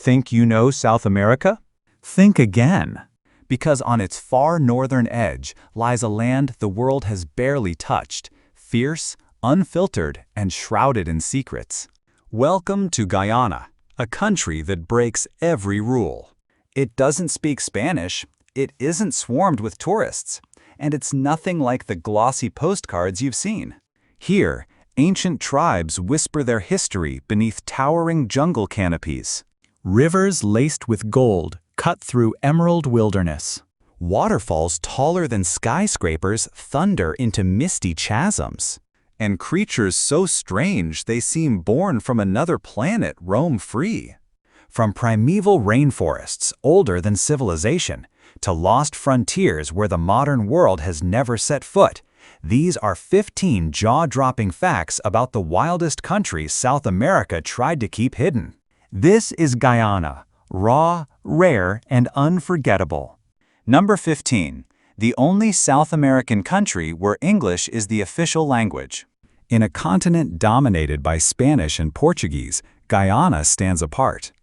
Think you know South America? Think again. Because on its far northern edge lies a land the world has barely touched, fierce, unfiltered, and shrouded in secrets. Welcome to Guyana, a country that breaks every rule. It doesn't speak Spanish, it isn't swarmed with tourists, and it's nothing like the glossy postcards you've seen. Here, ancient tribes whisper their history beneath towering jungle canopies. Rivers laced with gold cut through emerald wilderness. Waterfalls taller than skyscrapers thunder into misty chasms. And creatures so strange they seem born from another planet roam free. From primeval rainforests older than civilization to lost frontiers where the modern world has never set foot, these are 15 jaw-dropping facts about the wildest country South America tried to keep hidden. This is Guyana, raw, rare, and unforgettable. Number 15. The only South American country where English is the official language. In a continent dominated by Spanish and Portuguese, Guyana stands apart.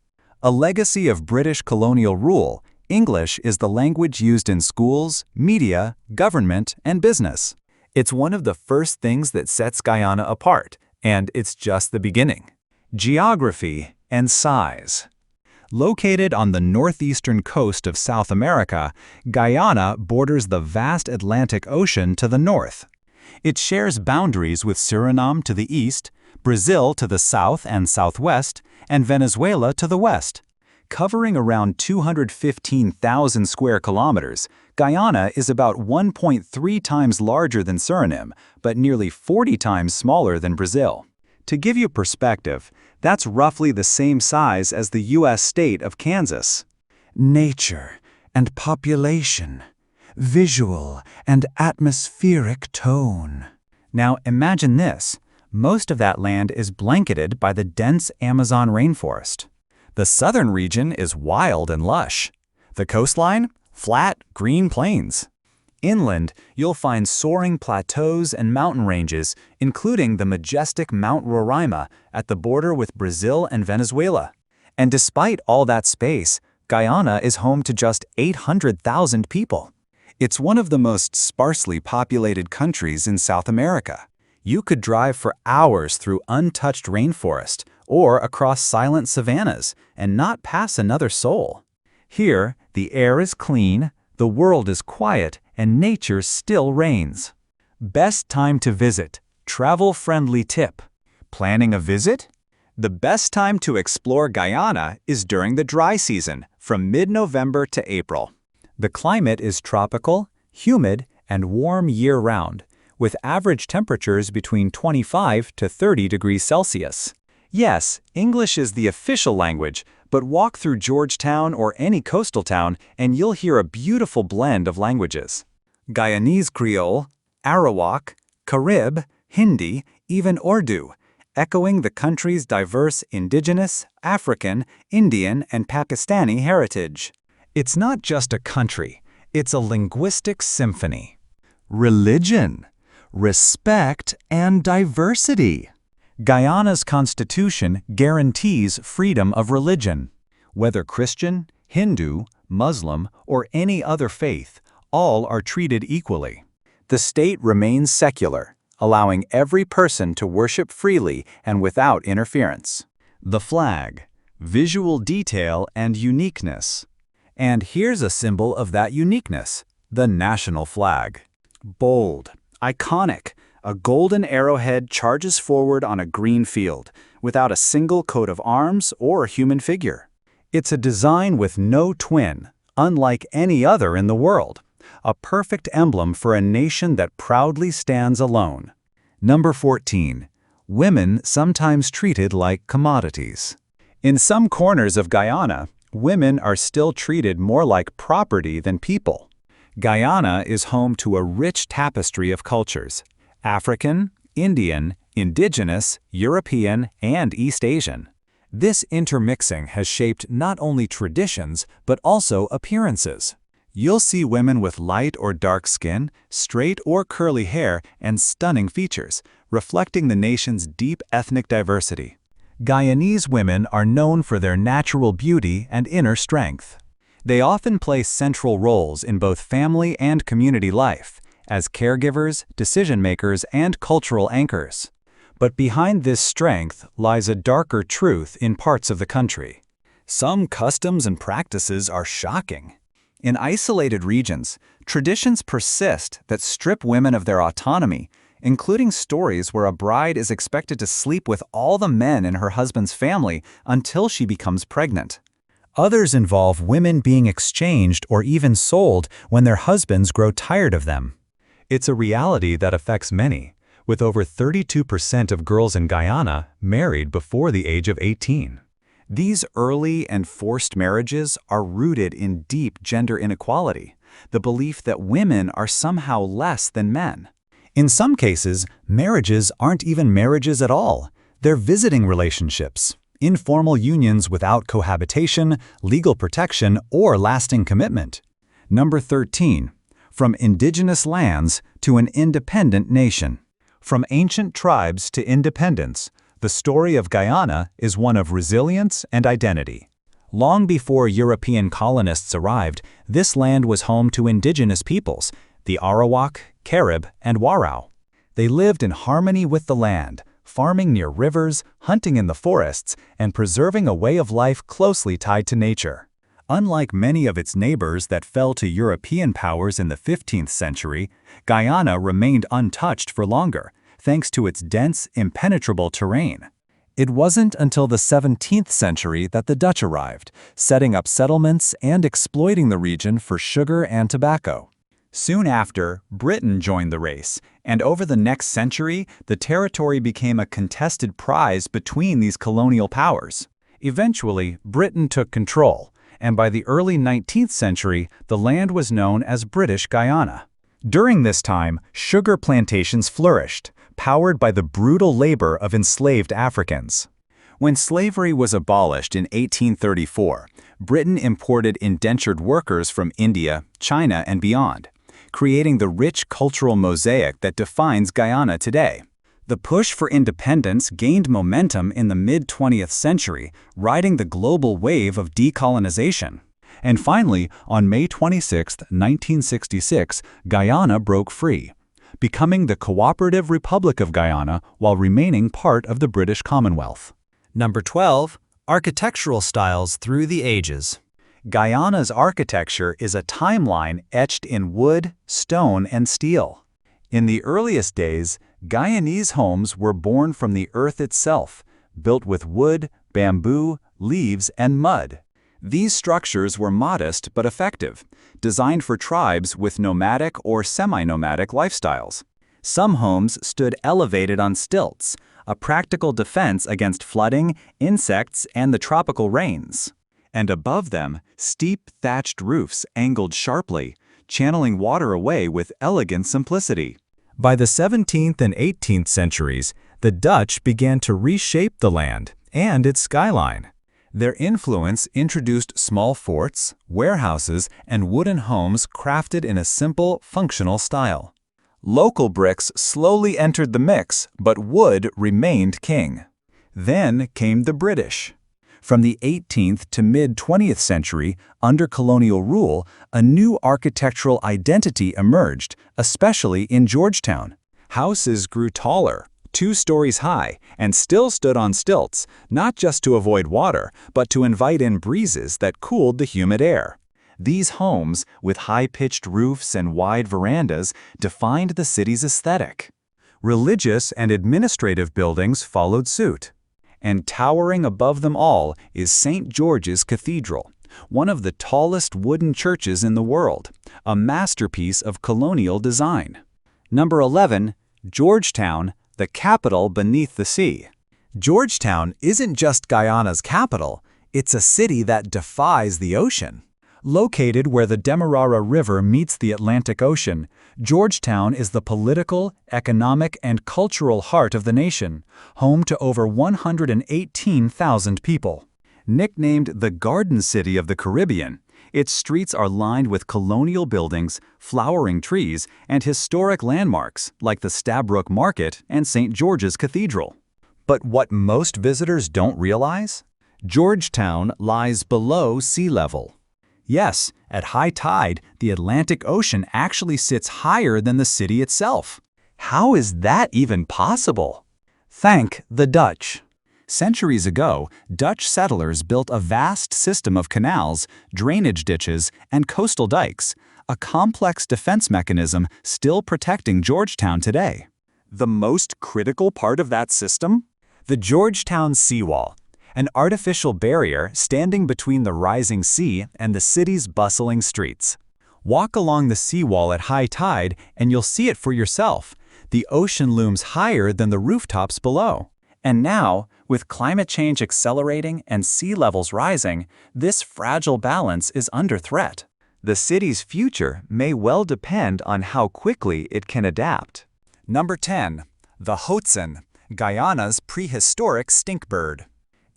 A legacy of British colonial rule, English is the language used in schools, media, government, and business. It's one of the first things that sets Guyana apart, and it's just the beginning. Geography and size. Located on the northeastern coast of South America, Guyana borders the vast Atlantic Ocean to the north. It shares boundaries with Suriname to the east, Brazil to the south and southwest, and Venezuela to the west. Covering around 215,000 square kilometers, Guyana is about 1.3 times larger than Suriname, but nearly 40 times smaller than Brazil. To give you perspective, that's roughly the same size as the U.S. state of Kansas. Nature and population, visual and atmospheric tone. Now imagine this. Most of that land is blanketed by the dense Amazon rainforest. The southern region is wild and lush. The coastline? Flat, green plains. Inland, you'll find soaring plateaus and mountain ranges, including the majestic Mount Roraima at the border with Brazil and Venezuela. And despite all that space, Guyana is home to just 800,000 people. It's one of the most sparsely populated countries in South America. You could drive for hours through untouched rainforest or across silent savannas and not pass another soul. Here, the air is clean, the world is quiet, and nature still reigns. Best time to visit. Travel-friendly tip. Planning a visit? The best time to explore Guyana is during the dry season, from mid-November to April. The climate is tropical, humid, and warm year-round, with average temperatures between 25 to 30 degrees Celsius. Yes, English is the official language, but walk through Georgetown or any coastal town and you'll hear a beautiful blend of languages. Guyanese Creole, Arawak, Carib, Hindi, even Urdu, echoing the country's diverse indigenous, African, Indian, and Pakistani heritage. It's not just a country, it's a linguistic symphony. Religion, respect, and diversity. Guyana's constitution guarantees freedom of religion. Whether Christian, Hindu, Muslim, or any other faith, all are treated equally. The state remains secular, allowing every person to worship freely and without interference. The flag, visual detail and uniqueness. And here's a symbol of that uniqueness, the national flag. Bold, iconic, a golden arrowhead charges forward on a green field, without a single coat of arms or human figure. It's a design with no twin, unlike any other in the world. A perfect emblem for a nation that proudly stands alone. Number 14. Women sometimes treated like commodities. In some corners of Guyana, women are still treated more like property than people. Guyana is home to a rich tapestry of cultures: African, Indian, Indigenous, European, and East Asian. This intermixing has shaped not only traditions, but also appearances. You'll see women with light or dark skin, straight or curly hair, and stunning features, reflecting the nation's deep ethnic diversity. Guyanese women are known for their natural beauty and inner strength. They often play central roles in both family and community life, as caregivers, decision-makers, and cultural anchors. But behind this strength lies a darker truth in parts of the country. Some customs and practices are shocking. In isolated regions, traditions persist that strip women of their autonomy, including stories where a bride is expected to sleep with all the men in her husband's family until she becomes pregnant. Others involve women being exchanged or even sold when their husbands grow tired of them. It's a reality that affects many, with over 32% of girls in Guyana married before the age of 18. These early and forced marriages are rooted in deep gender inequality, the belief that women are somehow less than men. In some cases, marriages aren't even marriages at all. They're visiting relationships, informal unions without cohabitation, legal protection, or lasting commitment. Number 13. From indigenous lands to an independent nation. From ancient tribes to independence, the story of Guyana is one of resilience and identity. Long before European colonists arrived, this land was home to indigenous peoples, the Arawak, Carib, and Warao. They lived in harmony with the land, farming near rivers, hunting in the forests, and preserving a way of life closely tied to nature. Unlike many of its neighbors that fell to European powers in the 15th century, Guyana remained untouched for longer, thanks to its dense, impenetrable terrain. It wasn't until the 17th century that the Dutch arrived, setting up settlements and exploiting the region for sugar and tobacco. Soon after, Britain joined the race, and over the next century, the territory became a contested prize between these colonial powers. Eventually, Britain took control, and by the early 19th century, the land was known as British Guyana. During this time, sugar plantations flourished, powered by the brutal labor of enslaved Africans. When slavery was abolished in 1834, Britain imported indentured workers from India, China, and beyond, creating the rich cultural mosaic that defines Guyana today. The push for independence gained momentum in the mid-20th century, riding the global wave of decolonization. And finally, on May 26, 1966, Guyana broke free, becoming the Cooperative Republic of Guyana while remaining part of the British Commonwealth. Number 12. Architectural styles through the ages. Guyana's architecture is a timeline etched in wood, stone, and steel. In the earliest days, Guyanese homes were born from the earth itself, built with wood, bamboo, leaves, and mud. These structures were modest but effective, designed for tribes with nomadic or semi-nomadic lifestyles. Some homes stood elevated on stilts, a practical defense against flooding, insects, and the tropical rains. And above them, steep thatched roofs angled sharply, channeling water away with elegant simplicity. By the 17th and 18th centuries, the Dutch began to reshape the land and its skyline. Their influence introduced small forts, warehouses, and wooden homes crafted in a simple, functional style. Local bricks slowly entered the mix, but wood remained king. Then came the British. From the 18th to mid-20th century, under colonial rule, a new architectural identity emerged, especially in Georgetown. Houses grew taller, 2 stories high, and still stood on stilts, not just to avoid water, but to invite in breezes that cooled the humid air. These homes, with high-pitched roofs and wide verandas, defined the city's aesthetic. Religious and administrative buildings followed suit. And towering above them all is St. George's Cathedral, one of the tallest wooden churches in the world, a masterpiece of colonial design. Number 11. Georgetown, the capital beneath the sea. Georgetown isn't just Guyana's capital, it's a city that defies the ocean. Located where the Demerara River meets the Atlantic Ocean, Georgetown is the political, economic, and cultural heart of the nation, home to over 118,000 people. Nicknamed the Garden City of the Caribbean, its streets are lined with colonial buildings, flowering trees, and historic landmarks like the Stabroek Market and St. George's Cathedral. But what most visitors don't realize? Georgetown lies below sea level. Yes, at high tide, the Atlantic Ocean actually sits higher than the city itself. How is that even possible? Thank the Dutch. Centuries ago, Dutch settlers built a vast system of canals, drainage ditches, and coastal dikes, a complex defense mechanism still protecting Georgetown today. The most critical part of that system? The Georgetown seawall, an artificial barrier standing between the rising sea and the city's bustling streets. Walk along the seawall at high tide and you'll see it for yourself. The ocean looms higher than the rooftops below. And now, with climate change accelerating and sea levels rising, this fragile balance is under threat. The city's future may well depend on how quickly it can adapt. Number 10. The hoatzin, Guyana's prehistoric stink bird.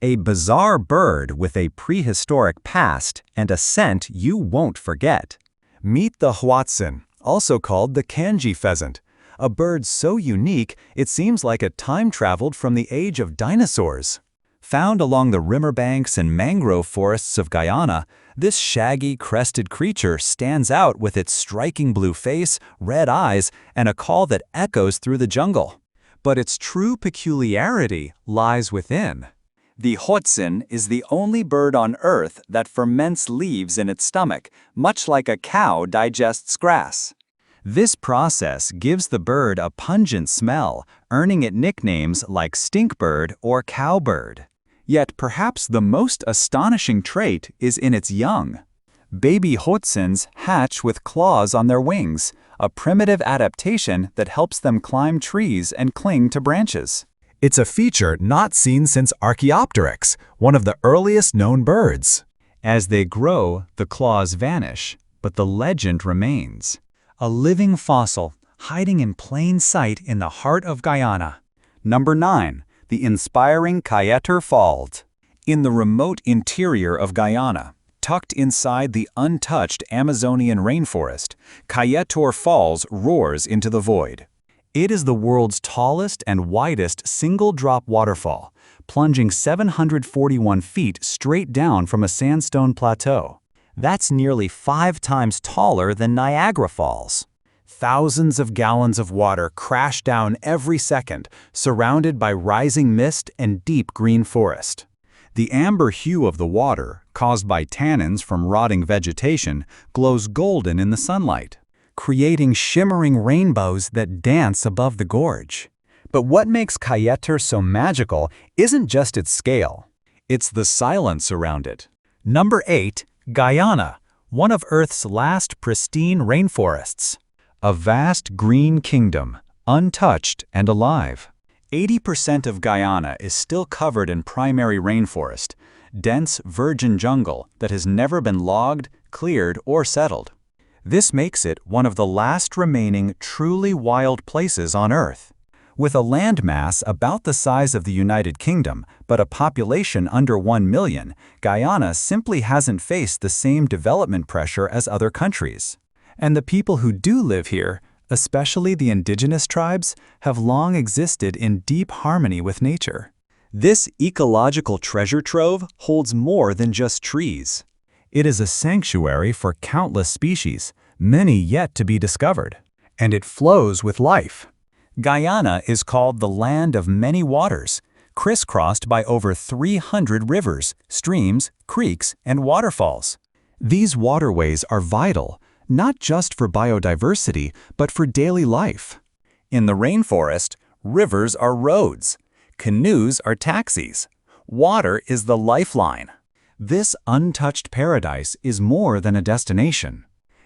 A bizarre bird with a prehistoric past and a scent you won't forget. Meet the hoatzin, also called the kanji pheasant. A bird so unique, it seems like it time-traveled from the age of dinosaurs. Found along the riverbanks and mangrove forests of Guyana, this shaggy, crested creature stands out with its striking blue face, red eyes, and a call that echoes through the jungle. But its true peculiarity lies within. The hoatzin is the only bird on Earth that ferments leaves in its stomach, much like a cow digests grass. This process gives the bird a pungent smell, earning it nicknames like stinkbird or cowbird. Yet perhaps the most astonishing trait is in its young. Baby hoatzins hatch with claws on their wings, a primitive adaptation that helps them climb trees and cling to branches. It's a feature not seen since Archaeopteryx, one of the earliest known birds. As they grow, the claws vanish, but the legend remains. A living fossil, hiding in plain sight in the heart of Guyana. Number 9. The inspiring Kaieteur Falls. In the remote interior of Guyana, tucked inside the untouched Amazonian rainforest, Kaieteur Falls roars into the void. It is the world's tallest and widest single-drop waterfall, plunging 741 feet straight down from a sandstone plateau. That's nearly 5 times taller than Niagara Falls. Thousands of gallons of water crash down every second, surrounded by rising mist and deep green forest. The amber hue of the water, caused by tannins from rotting vegetation, glows golden in the sunlight, creating shimmering rainbows that dance above the gorge. But what makes Kaieteur so magical isn't just its scale. It's the silence around it. Number 8. Guyana, one of Earth's last pristine rainforests. A vast green kingdom, untouched and alive. 80% of Guyana is still covered in primary rainforest, dense virgin jungle that has never been logged, cleared, or settled. This makes it one of the last remaining truly wild places on Earth. With a landmass about the size of the United Kingdom, but a population under 1 million, Guyana simply hasn't faced the same development pressure as other countries. And the people who do live here, especially the indigenous tribes, have long existed in deep harmony with nature. This ecological treasure trove holds more than just trees. It is a sanctuary for countless species, many yet to be discovered. And it flows with life. Guyana is called the land of many waters, crisscrossed by over 300 rivers, streams, creeks, and waterfalls. These waterways are vital, not just for biodiversity, but for daily life. In the rainforest, rivers are roads. Canoes are taxis. Water is the lifeline. This untouched paradise is more than a destination.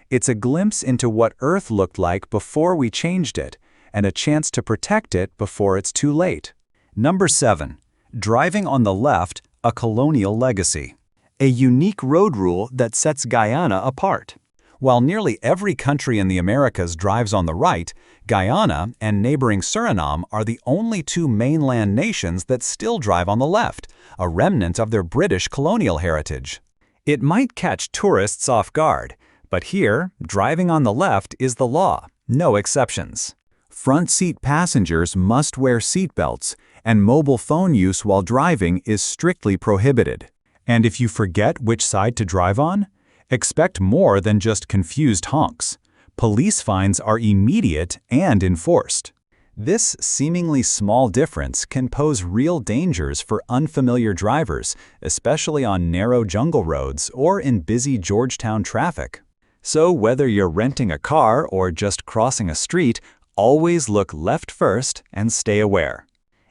It's a glimpse into what Earth looked like before we changed it, and a chance to protect it before it's too late. Number 7. Driving on the left, a colonial legacy. A unique road rule that sets Guyana apart. While nearly every country in the Americas drives on the right, Guyana and neighboring Suriname are the only 2 mainland nations that still drive on the left, a remnant of their British colonial heritage. It might catch tourists off guard, but here, driving on the left is the law, no exceptions. Front seat passengers must wear seat belts, and mobile phone use while driving is strictly prohibited. And if you forget which side to drive on, expect more than just confused honks. Police fines are immediate and enforced. This seemingly small difference can pose real dangers for unfamiliar drivers, especially on narrow jungle roads or in busy Georgetown traffic. So whether you're renting a car or just crossing a street, always look left first and stay aware.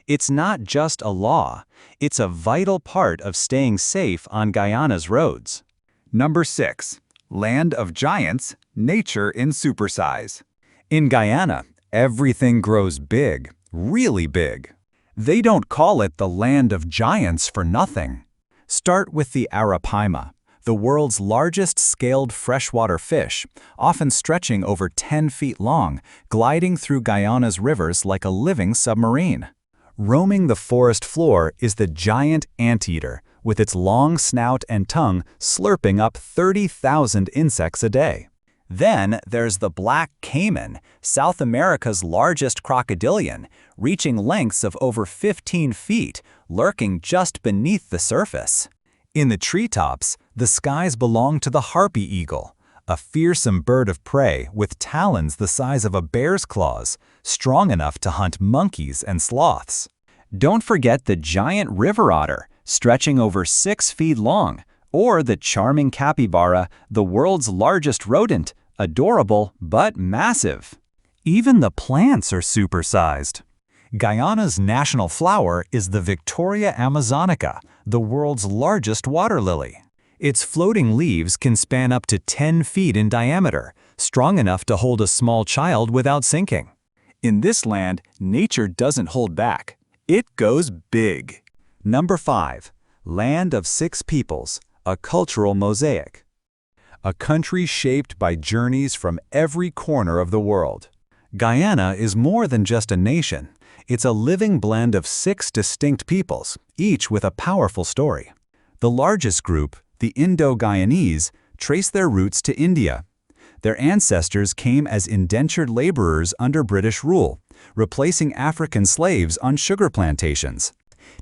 It's not just a law, it's a vital part of staying safe on Guyana's roads. Number 6. Land of Giants, Nature in Supersize. In Guyana, everything grows big, really big. They don't call it the land of giants for nothing. Start with the arapaima, the world's largest scaled freshwater fish, often stretching over 10 feet long, gliding through Guyana's rivers like a living submarine. Roaming the forest floor is the giant anteater, with its long snout and tongue slurping up 30,000 insects a day. Then there's the black caiman, South America's largest crocodilian, reaching lengths of over 15 feet, lurking just beneath the surface. In the treetops, the skies belong to the harpy eagle, a fearsome bird of prey with talons the size of a bear's claws, strong enough to hunt monkeys and sloths. Don't forget the giant river otter, stretching over 6 feet long, or the charming capybara, the world's largest rodent, adorable but massive. Even the plants are supersized. Guyana's national flower is the Victoria amazonica, the world's largest water lily. Its floating leaves can span up to 10 feet in diameter, strong enough to hold a small child without sinking. In this land, nature doesn't hold back. It goes big. Number 5. Land of Six Peoples, a cultural mosaic. A country shaped by journeys from every corner of the world. Guyana is more than just a nation. It's a living blend of 6 distinct peoples, each with a powerful story. The largest group, the Indo-Guyanese, trace their roots to India. Their ancestors came as indentured laborers under British rule, replacing African slaves on sugar plantations.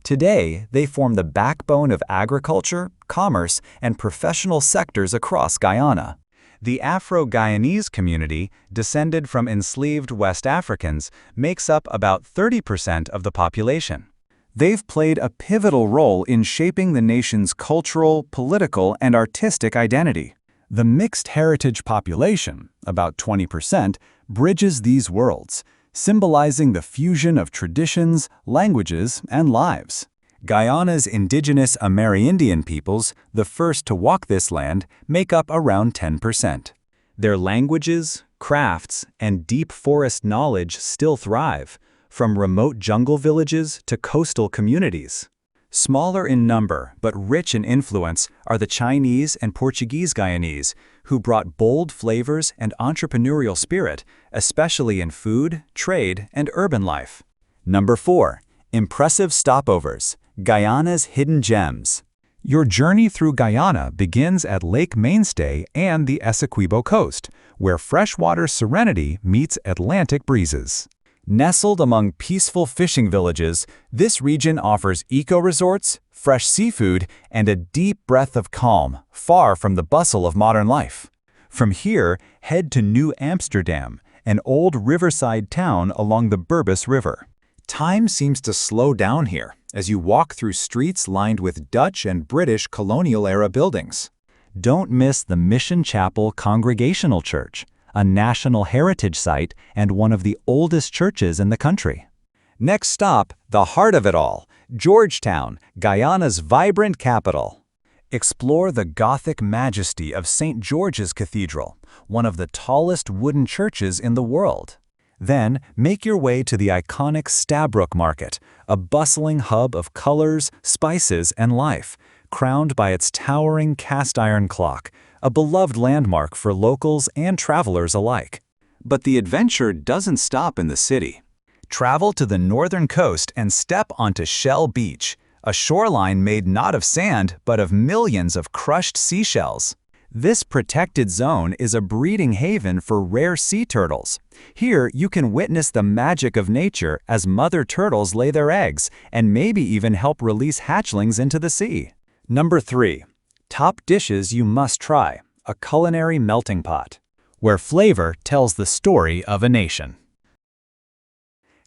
Today, they form the backbone of agriculture, commerce, and professional sectors across Guyana. The Afro-Guyanese community, descended from enslaved West Africans, makes up about 30% of the population. They've played a pivotal role in shaping the nation's cultural, political, and artistic identity. The mixed heritage population, about 20%, bridges these worlds, symbolizing the fusion of traditions, languages, and lives. Guyana's indigenous Amerindian peoples, the first to walk this land, make up around 10%. Their languages, crafts, and deep forest knowledge still thrive, from remote jungle villages to coastal communities. Smaller in number but rich in influence are the Chinese and Portuguese Guyanese, who brought bold flavors and entrepreneurial spirit, especially in food, trade, and urban life. Number 4. Impressive stopovers, Guyana's hidden gems. Your journey through Guyana begins at Lake Mainstay and the Essequibo coast, where freshwater serenity meets Atlantic breezes. Nestled among peaceful fishing villages, this region offers eco-resorts, fresh seafood, and a deep breath of calm, far from the bustle of modern life. From here, head to New Amsterdam, an old riverside town along the Berbice River. Time seems to slow down here as you walk through streets lined with Dutch and British colonial-era buildings. Don't miss the Mission Chapel Congregational Church, a National Heritage Site and one of the oldest churches in the country. Next stop, the heart of it all, Georgetown, Guyana's vibrant capital. Explore the Gothic majesty of St. George's Cathedral, one of the tallest wooden churches in the world. Then, make your way to the iconic Stabroek Market, a bustling hub of colors, spices, and life, crowned by its towering cast-iron clock, a beloved landmark for locals and travelers alike. But the adventure doesn't stop in the city. Travel to the northern coast and step onto Shell Beach, a shoreline made not of sand but of millions of crushed seashells. This protected zone is a breeding haven for rare sea turtles. Here, you can witness the magic of nature as mother turtles lay their eggs and maybe even help release hatchlings into the sea. Number 3. Top dishes you must try: a culinary melting pot, where flavor tells the story of a nation.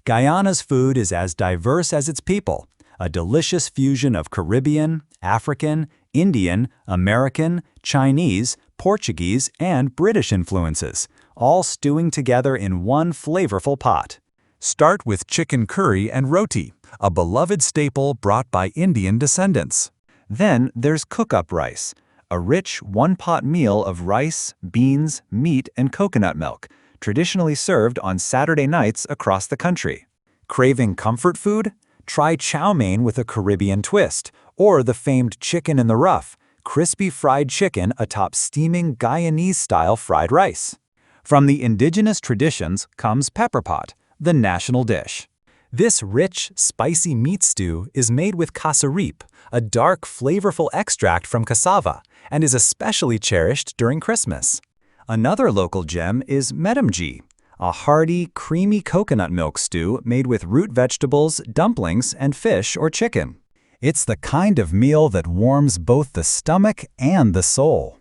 Guyana's food is as diverse as its people, a delicious fusion of Caribbean, African, Indian, American, Chinese, Portuguese, and British influences, all stewing together in one flavorful pot. Start with chicken curry and roti, a beloved staple brought by Indian descendants. Then there's cook-up rice, a rich one-pot meal of rice, beans, meat, and coconut milk, traditionally served on Saturday nights across the country. Craving comfort food? Try chow mein with a Caribbean twist, or the famed chicken in the rough, crispy fried chicken atop steaming Guyanese-style fried rice. From the indigenous traditions comes pepper pot, the national dish. This rich, spicy meat stew is made with kasarip, a dark, flavorful extract from cassava, and is especially cherished during Christmas. Another local gem is medamji, a hearty, creamy coconut milk stew made with root vegetables, dumplings, and fish or chicken. It's the kind of meal that warms both the stomach and the soul.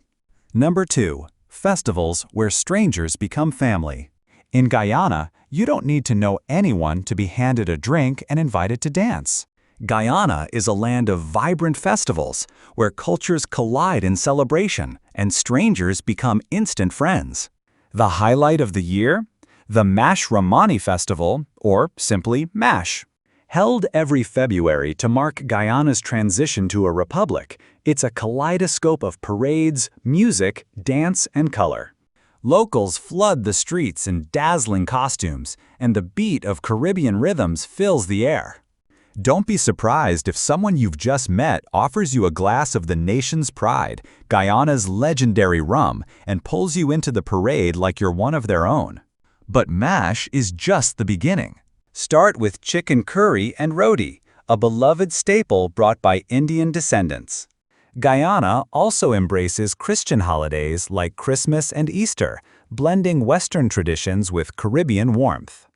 Number 2. Festivals where strangers become family. In Guyana, you don't need to know anyone to be handed a drink and invited to dance. Guyana is a land of vibrant festivals where cultures collide in celebration and strangers become instant friends. The highlight of the year? The Mash Ramani Festival, or simply MASH. Held every February to mark Guyana's transition to a republic, it's a kaleidoscope of parades, music, dance, and color. Locals flood the streets in dazzling costumes, and the beat of Caribbean rhythms fills the air. Don't be surprised if someone you've just met offers you a glass of the nation's pride, Guyana's legendary rum, and pulls you into the parade like you're one of their own. But MASH is just the beginning. Start with chicken curry and roti, a beloved staple brought by Indian descendants. Guyana also embraces Christian holidays like Christmas and Easter, blending Western traditions with Caribbean warmth.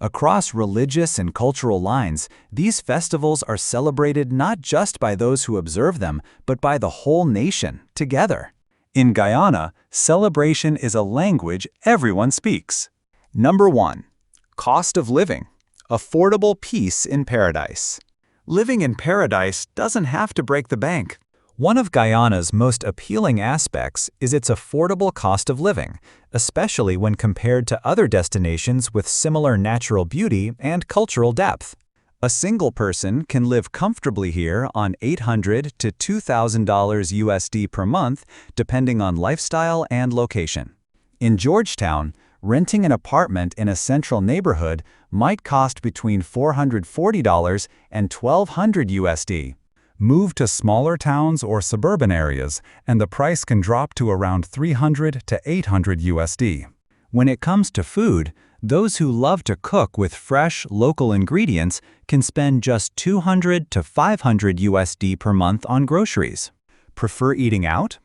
Across religious and cultural lines, these festivals are celebrated not just by those who observe them, but by the whole nation together. In Guyana, celebration is a language everyone speaks. Number 1. Cost of living. Affordable peace in paradise. Living in paradise doesn't have to break the bank. One of Guyana's most appealing aspects is its affordable cost of living, especially when compared to other destinations with similar natural beauty and cultural depth. A single person can live comfortably here on $800 to $2,000 USD per month, depending on lifestyle and location. In Georgetown, renting an apartment in a central neighborhood might cost between $440 and $1,200 USD. Move to smaller towns or suburban areas, and the price can drop to around $300 to $800 USD. When it comes to food, those who love to cook with fresh, local ingredients can spend just $200 to $500 USD per month on groceries. Prefer eating out?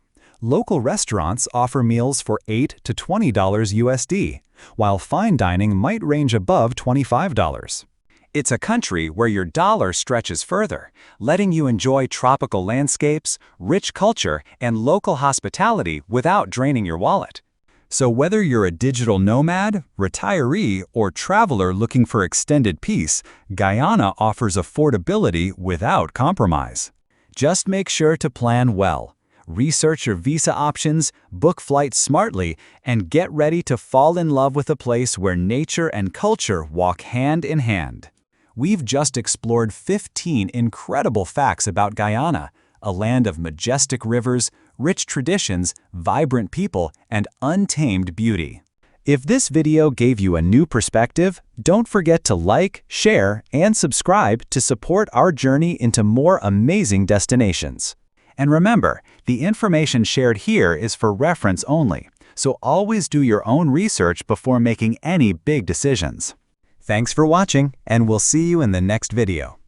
Local restaurants offer meals for $8 to $20 USD, while fine dining might range above $25. It's a country where your dollar stretches further, letting you enjoy tropical landscapes, rich culture, and local hospitality without draining your wallet. So whether you're a digital nomad, retiree, or traveler looking for extended peace, Guyana offers affordability without compromise. Just make sure to plan well. Research your visa options, book flights smartly, and get ready to fall in love with a place where nature and culture walk hand in hand. We've just explored 15 incredible facts about Guyana, a land of majestic rivers, rich traditions, vibrant people, and untamed beauty. If this video gave you a new perspective, don't forget to like, share, and subscribe to support our journey into more amazing destinations. And remember, the information shared here is for reference only, so always do your own research before making any big decisions. Thanks for watching, and we'll see you in the next video.